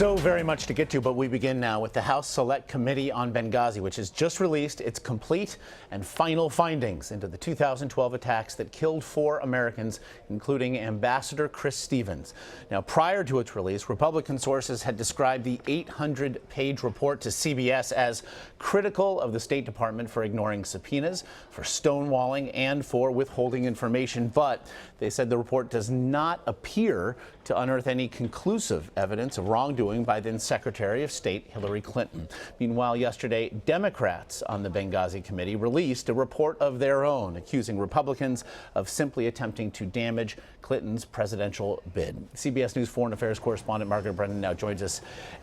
So very much to get to, but we begin now with the House Select Committee on Benghazi, which has just released its complete and final findings into the 2012 attacks that killed 4 Americans, including Ambassador Chris Stevens. Now, prior to its release, Republican sources had described the 800-page report to CBS as critical of the State Department for ignoring subpoenas, for stonewalling, and for withholding information. But they said the report does not appear to unearth any conclusive evidence of wrongdoing by then Secretary of State Hillary Clinton. Meanwhile, yesterday, Democrats on the Benghazi committee released a report of their own, accusing Republicans of simply attempting to damage Clinton's presidential bid. CBS News foreign affairs correspondent Margaret Brennan now joins us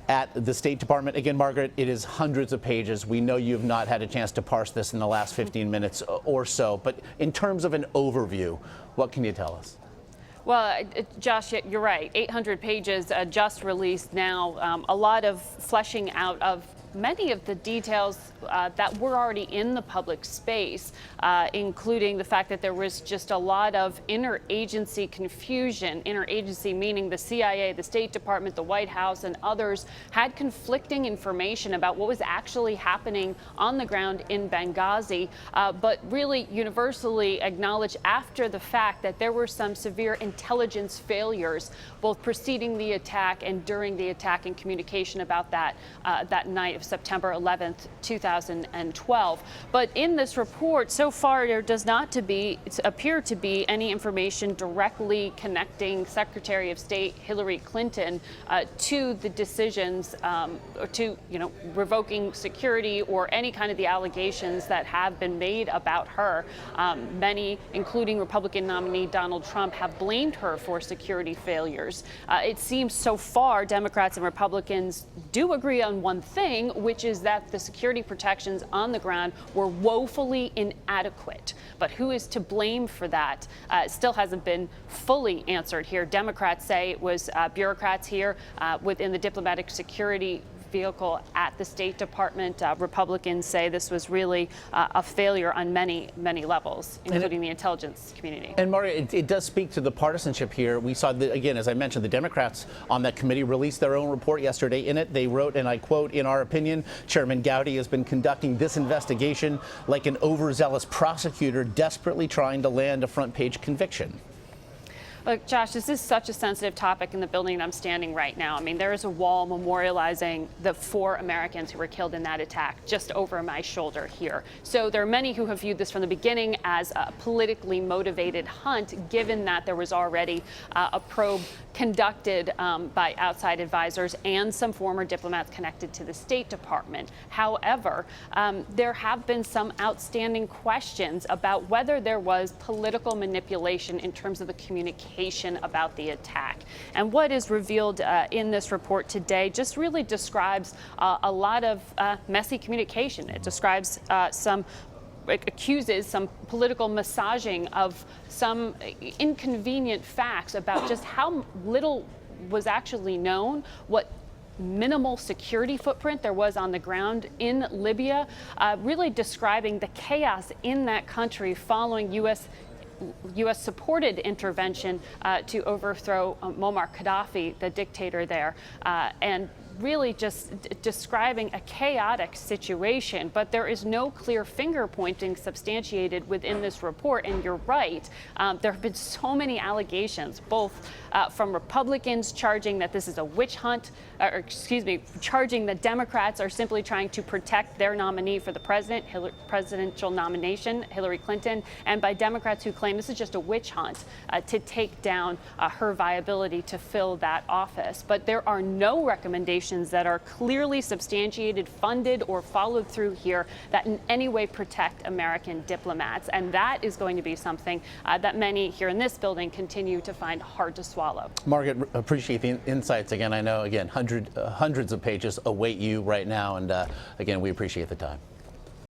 at the State Department. Again, Margaret, it is hundreds of pages. We know you've not had a chance to parse this in the last 15 minutes or so, but in terms of an overview, what can you tell us? Well, Josh, you're right. 800 pages just released now. A lot of fleshing out of many of the details that were already in the public space, including the fact that there was just a lot of interagency confusion. Interagency meaning the CIA, the State Department, the White House, and others had conflicting information about what was actually happening on the ground in Benghazi, but really universally acknowledged after the fact that there were some severe intelligence failures, both preceding the attack and during the attack, and communication about that that night of September 11th, 2012. But in this report, so far, there does not appear to be any information directly connecting Secretary of State Hillary Clinton to the decisions to, revoking security or any kind of the allegations that have been made about her. Many, including Republican nominee Donald Trump, have blamed her for security failures. It seems so far Democrats and Republicans do agree on one thing, which is that the security protections on the ground were woefully inadequate. But who is to blame for that still hasn't been fully answered here. Democrats say it was bureaucrats here within the diplomatic security vehicle at the State Department. Republicans say this was really a failure on many, many levels, including the intelligence community. And Maria, it does speak to the partisanship here. We saw, again, as I mentioned, the Democrats on that committee released their own report yesterday. In it, they wrote, and I quote, "In our opinion, Chairman Gowdy has been conducting this investigation like an overzealous prosecutor desperately trying to land a front-page conviction." Look, Josh, this is such a sensitive topic in the building I'm standing right now. I mean, there is a wall memorializing the 4 Americans who were killed in that attack just over my shoulder here. So there are many who have viewed this from the beginning as a politically motivated hunt, given that there was already a probe conducted by outside advisors and some former diplomats connected to the State Department. However, there have been some outstanding questions about whether there was political manipulation in terms of the communication about the attack. And what is revealed in this report today just really describes a lot of messy communication. It describes accuses some political massaging of some inconvenient facts about just how little was actually known, what minimal security footprint there was on the ground in Libya, really describing the chaos in that country following U.S.-supported intervention to overthrow Muammar Gaddafi, the dictator there, and really just describing a chaotic situation. But there is no clear finger pointing substantiated within this report. And you're right, there have been so many allegations, both from Republicans charging that this is a witch hunt, charging that Democrats are simply trying to protect their nominee for the presidential nomination, Hillary Clinton, and by Democrats who claim this is just a witch hunt to take down her viability to fill that office. But there are no recommendations that are clearly substantiated, funded, or followed through here that in any way protect American diplomats. And that is going to be something that many here in this building continue to find hard to swallow. Margaret, appreciate the insights. Again, I know, again, hundreds of pages await you right now. And again, we appreciate the time.